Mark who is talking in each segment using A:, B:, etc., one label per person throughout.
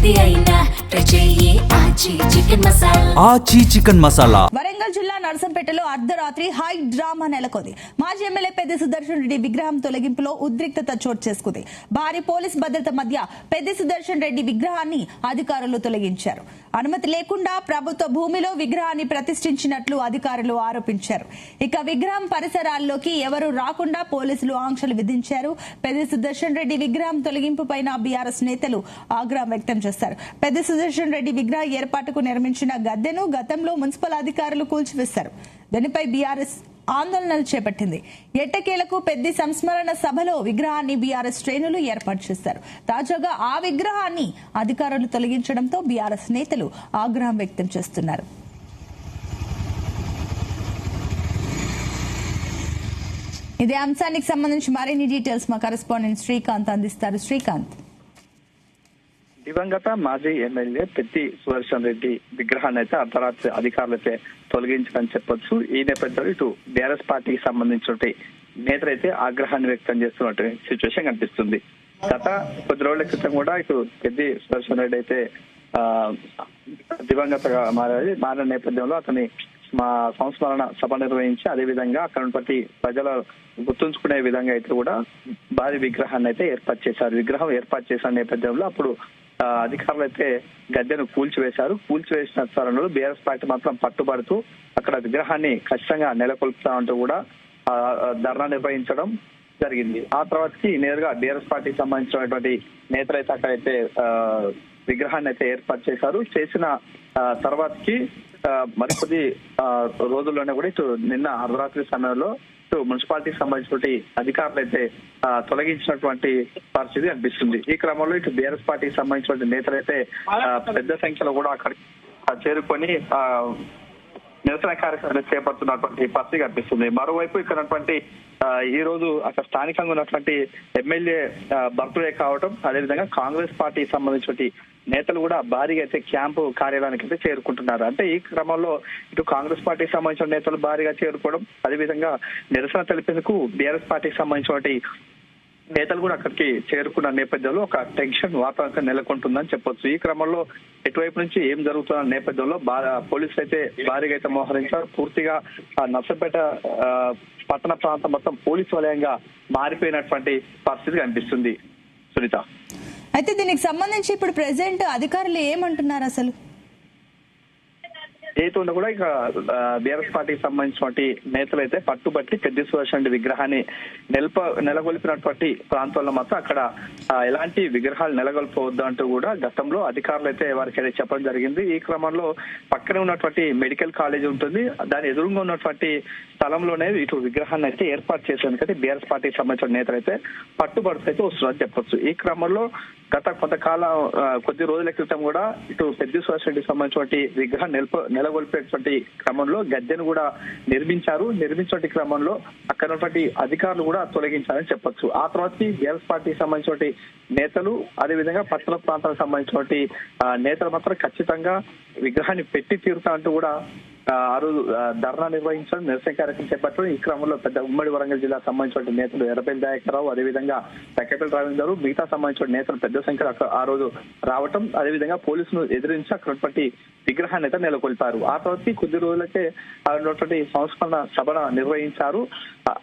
A: ఏది అయినా ట్రై చెయ్యి ఆచి చికెన్ మసాలా.
B: వరంగల్ జిల్లా నర్సంపేటలో అర్ధరాత్రి హై డ్రామా నెలకొంది. మాజీ ఎమ్మెల్యే పెద్ది సుదర్శన్ రెడ్డి విగ్రహం తొలగింపులో ఉద్రిక్తత చోటు చేసుకుంది. భారీ పోలీస్ భద్రత మధ్య పెద్ది సుదర్శన్ రెడ్డి విగ్రహాన్ని అధికారులు తొలగించారు. అనుమతి లేకుండా ప్రభుత్వ భూమిలో విగ్రహాన్ని ప్రతిష్ఠించినట్లు అధికారులు ఆరోపించారు. ఇక విగ్రహం పరిసరాల్లోకి ఎవరూ రాకుండా పోలీసులు ఆంక్షలు విధించారు. పెద్ది సుదర్శన్ రెడ్డి విగ్రహం తొలగింపు పైన బీఆర్ఎస్ నేతలు ఆగ్రహం వ్యక్తం చేశారు. పెద్ది సుదర్శన్ రెడ్డి విగ్రహ ఏర్పాటుకు నిర్మించిన గద్దెను గతంలో మున్సిపల్ అధికారులు కూల్చివేశారు. దీనిపై బీఆర్ఎస్ ఆందోళనలు చేపట్టింది. ఎట్టకేలకు పెద్ది సంస్మరణ సభలో విగ్రహాన్ని బీఆర్ఎస్ శ్రేణులు ఏర్పాటు చేశారు. తాజాగా ఆ విగ్రహాన్ని అధికారులు తొలగించడంతో బీఆర్ఎస్ నేతలు ఆగ్రహం వ్యక్తం చేస్తున్నారు. ఇదే అంశానికి సంబంధించి మరిన్ని డీటెయిల్స్ మా కరెస్పాండెంట్ శ్రీకాంత్ అందిస్తారు. శ్రీకాంత్,
C: దివంగత మాజీ ఎమ్మెల్యే పెద్ది సుదర్శన్ రెడ్డి విగ్రహాన్ని అయితే అర్ధరాత్రి అధికారులు అయితే తొలగించారని చెప్పొచ్చు. ఈ నేపథ్యంలో ఇటు బీఆర్ఎస్ పార్టీకి సంబంధించిన నేతలు అయితే ఆగ్రహాన్ని వ్యక్తం చేస్తున్నట్టు సిచ్యువేషన్ కనిపిస్తుంది. గత కొద్ది రోజుల క్రితం కూడా ఇటు పెద్ది సుదర్శన్ రెడ్డి అయితే దివంగతగా మారిన నేపథ్యంలో అతని సంస్మరణ సభ నిర్వహించి అదేవిధంగా అక్కడ ఉన్నటువంటి ప్రజల గుర్తుంచుకునే విధంగా అయితే కూడా భారీ విగ్రహాన్ని అయితే ఏర్పాటు చేశారు. విగ్రహం ఏర్పాటు చేసిన నేపథ్యంలో అప్పుడు అధికారులు అయితే గద్దెను కూల్చివేశారు. కూల్చివేసిన తరుణంలో బీఆర్ఎస్ పార్టీ మాత్రం పట్టుబడుతూ అక్కడ విగ్రహాన్ని ఖచ్చితంగా నెలకొల్పుతామంటూ కూడా ధర్నా నిర్వహించడం జరిగింది. ఆ తర్వాతకి నేరుగా బీఆర్ఎస్ పార్టీకి సంబంధించినటువంటి నేతలు అయితే అక్కడైతే విగ్రహాన్ని అయితే ఏర్పాటు చేశారు. చేసిన తర్వాతకి మరికొద్ది రోజుల్లోనే కూడా ఇటు నిన్న అర్ధరాత్రి సమయంలో మున్సిపాలిటీకి సంబంధించిన అధికారులు అయితే తొలగించినటువంటి పరిస్థితి అనిపిస్తుంది. ఈ క్రమంలో ఇటు బీఆర్ఎస్ పార్టీకి సంబంధించిన నేతలు అయితే పెద్ద సంఖ్యలో కూడా అక్కడికి చేరుకొని నిరసన కార్యక్రమాలు చేపడుతున్నటువంటి పరిస్థితి కనిపిస్తుంది. మరోవైపు ఇక్కడ ఈ రోజు అక్కడ స్థానికంగా ఉన్నటువంటి ఎమ్మెల్యే బర్త్డే కావడం, అదేవిధంగా కాంగ్రెస్ పార్టీకి సంబంధించిన నేతలు కూడా భారీగా అయితే క్యాంపు కార్యాలయానికి అయితే చేరుకుంటున్నారు. అంటే ఈ క్రమంలో ఇటు కాంగ్రెస్ పార్టీకి సంబంధించిన నేతలు భారీగా చేరుకోవడం, అదేవిధంగా నిరసన తెలిపేందుకు బీఆర్ఎస్ పార్టీకి సంబంధించిన నేతలు కూడా అక్కడికి చేరుకున్న నేపథ్యంలో ఒక టెన్షన్ వాతావరణం నెలకొంటుందని చెప్పొచ్చు. ఈ క్రమంలో ఎటువైపు నుంచి ఏం జరుగుతున్న నేపథ్యంలో పోలీసులు అయితే భారీగా అయితే మోహరించారు. పూర్తిగా నర్సంపేట పట్టణ ప్రాంతం మొత్తం పోలీసు వలయంగా మారిపోయినటువంటి పరిస్థితి కనిపిస్తుంది. సునీత,
B: అయితే దీనికి సంబంధించి ఇప్పుడు ప్రెసెంట్ అధికారులు ఏమంటున్నారు? అసలు
C: ఏతుండ కూడా ఇక బీఆర్ఎస్ పార్టీకి సంబంధించినటువంటి నేతలు అయితే పట్టుబట్టి పెద్ది సుదర్శన్ రెడ్డి విగ్రహాన్ని నెలకొల్పినటువంటి ప్రాంతాల్లో మాత్రం అక్కడ ఎలాంటి విగ్రహాలు నెలకొల్పవద్దు అంటూ కూడా గతంలో అధికారులు అయితే వారికి అయితే చెప్పడం జరిగింది. ఈ క్రమంలో పక్కనే ఉన్నటువంటి మెడికల్ కాలేజ్ ఉంటుంది, దాని ఎదురుగా ఉన్నటువంటి స్థలంలోనే ఇటు విగ్రహాన్ని అయితే ఏర్పాటు చేసేందుకైతే బీఆర్ఎస్ పార్టీకి సంబంధించిన నేతలు అయితే పట్టుబడుతూ అయితే వస్తుందని చెప్పొచ్చు. ఈ క్రమంలో గత కొంతకాలం కొద్ది రోజుల క్రితం కూడా ఇటు పెద్ది సుదర్శన్ రెడ్డికి సంబంధించిన విగ్రహం నెలకొల్పేటువంటి క్రమంలో గద్దెను కూడా నిర్మించే క్రమంలో అక్కడ ఉన్నటువంటి అధికారులు కూడా తొలగించారని చెప్పొచ్చు. ఆ తర్వాత బీఆర్ఎస్ పార్టీకి సంబంధించిన నేతలు, అదేవిధంగా పట్టణ ప్రాంతాలకు సంబంధించిన నేతలు మాత్రం ఖచ్చితంగా విగ్రహాన్ని పెట్టి తీరుతా అంటూ కూడా ఆ రోజు ధర్నా నిర్వహించడం, నిరసన కార్యక్రమం చేపట్టడం. ఈ క్రమంలో పెద్ద ఉమ్మడి వరంగల్ జిల్లా సంబంధించిన నేతలు ఎర్రబెల్లి దయాకర్రావు, అదేవిధంగా తక్కెపల్లి రవీందర్, మిగతా సంబంధించిన నేతలు పెద్ద సంఖ్యలో ఆ రోజు రావటం, అదేవిధంగా పోలీసులు ఎదిరించి అక్కడ విగ్రహాన్ని అయితే నెలకొల్పారు. ఆ తర్వాత కొద్ది రోజులకే ఉన్నటువంటి సంస్మరణ సభ నిర్వహించారు.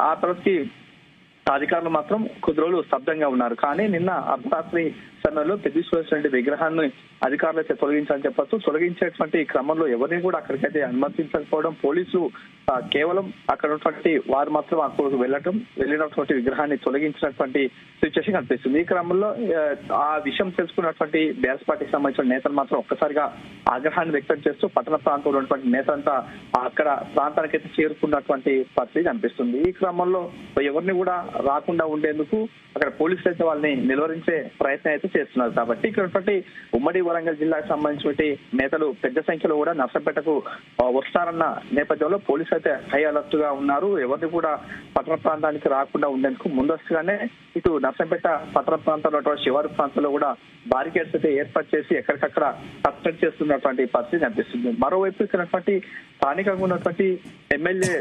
C: ఆ తర్వాతకి అధికారులు మాత్రం కొద్ది రోజులు స్తబ్దంగా ఉన్నారు. కానీ నిన్న అర్ధరాత్రి సమయంలో పెద్ది సుదర్శన్ రెడ్డి విగ్రహాన్ని అధికారులు అయితే తొలగించాలని చెప్పొచ్చు. తొలగించేటువంటి క్రమంలో ఎవరిని కూడా అక్కడికైతే అనుమతించకపోవడం, పోలీసులు కేవలం అక్కడ ఉన్నటువంటి వారు మాత్రం అక్కడికి వెళ్ళినటువంటి విగ్రహాన్ని తొలగించినటువంటి సిచ్యువేషన్ కనిపిస్తుంది. ఈ క్రమంలో ఆ విషయం తెలుసుకున్నటువంటి బీఆర్ఎస్ పార్టీకి సంబంధించిన నేతలు మాత్రం ఒక్కసారిగా ఆగ్రహాన్ని వ్యక్తం చేస్తూ పట్టణ ప్రాంతంలో ఉన్నటువంటి నేతలంతా అక్కడ ప్రాంతానికి అయితే చేరుకున్నటువంటి పరిస్థితి కనిపిస్తుంది. ఈ క్రమంలో ఎవరిని కూడా రాకుండా ఉండేందుకు అక్కడ పోలీసులు అయితే వాళ్ళని నిలువరించే ప్రయత్నం అయితే చేస్తున్నారు. కాబట్టి ఇక్కడ ఉమ్మడి వరంగల్ జిల్లాకు సంబంధించిన నేతలు పెద్ద సంఖ్యలో కూడా నర్సంపేటకు వస్తారన్న నేపథ్యంలో పోలీసులు అయితే హై అలర్ట్ గా ఉన్నారు. ఎవరిని కూడా పట్టణ ప్రాంతానికి రాకుండా ఉండేందుకు ముందస్తుగానే ఇటు నర్సంపేట పట్టణ ప్రాంతంలో శివారు ప్రాంతంలో కూడా బారికేడ్స్ అయితే ఏర్పాటు చేసి ఎక్కడికక్కడ కట్టడి చేస్తున్నటువంటి పరిస్థితి కనిపిస్తుంది. మరోవైపు ఇక్కడ స్థానికంగా ఉన్నటువంటి ఎమ్మెల్యే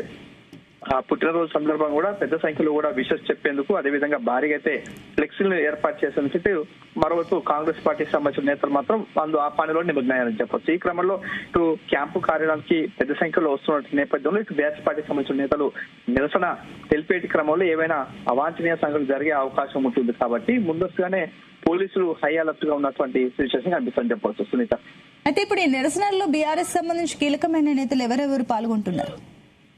C: ఆ పుట్టినరోజు సందర్భంగా కూడా పెద్ద సంఖ్యలో కూడా విషెస్ చెప్పేందుకు, అదేవిధంగా భారీగా అయితే ఫ్లెక్సీలను ఏర్పాటు చేసేందుకు మరోవైపు కాంగ్రెస్ పార్టీకి సంబంధించిన నేతలు మాత్రం ఆ పనిలో నిమగ్నయ్యారని చెప్పొచ్చు. ఈ క్రమంలో ఇటు క్యాంపు కార్యాలయానికి పెద్ద సంఖ్యలో వస్తున్న నేపథ్యంలో ఇటు బీఆర్ఎస్ పార్టీకి సంబంధించిన నేతలు నిరసన తెలిపేటి క్రమంలో ఏవైనా అవాంఛనీయ సంఘటనలు జరిగే అవకాశం ఉంటుంది కాబట్టి ముందస్తుగానే పోలీసులు హై అలర్ట్ గా ఉన్నటువంటి సిచ్యువేషన్ కనిపిస్తుందని చెప్పవచ్చు. సునీత,
B: అయితే ఇప్పుడు ఈ నిరసనల్లో బీఆర్ఎస్ సంబంధించి కీలకమైన నేతలు ఎవరెవరు పాల్గొంటున్నారు?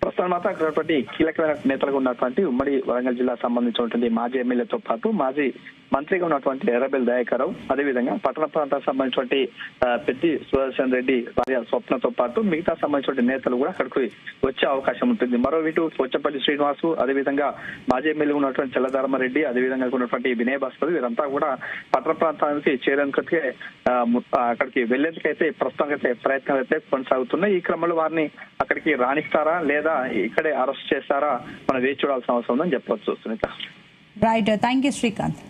C: ప్రస్తుతం మాత్రం అక్కడ కీలకమైన నేతలుగా ఉన్నటువంటి ఉమ్మడి వరంగల్ జిల్లా సంబంధించినటువంటి మాజీ ఎమ్మెల్యేతో పాటు మాజీ మంత్రిగా ఉన్నటువంటి ఎర్రబెల్లి దయాకర్ రావు, అదేవిధంగా పట్టణ ప్రాంతాలకు సంబంధించినటువంటి పెద్ది సుదర్శన్ రెడ్డి భార్య స్వప్నతో పాటు మిగతా సంబంధించిన నేతలు కూడా అక్కడికి వచ్చే అవకాశం ఉంటుంది. మరో ఇటు పోచంపల్లి శ్రీనివాసు, అదేవిధంగా మాజీ ఎమ్మెల్యే ఉన్నటువంటి చల్లధర్మారెడ్డి, అదేవిధంగా ఉన్నటువంటి వినయ్ భాస్కర్ వీరంతా కూడా పట్టణ ప్రాంతానికి చేరేందుకే అక్కడికి వెళ్లేందుకైతే ప్రస్తుతానికైతే ప్రయత్నాలు అయితే కొనసాగుతున్నాయి. ఈ క్రమంలో వారిని అక్కడికి రాణిస్తారా లేదా ఇక్కడే అరెస్ట్ చేస్తారా మనం వేచి చూడాల్సిన అవసరం ఉందని చెప్పవచ్చు. Sunitha,
B: right, thank you Srikanth.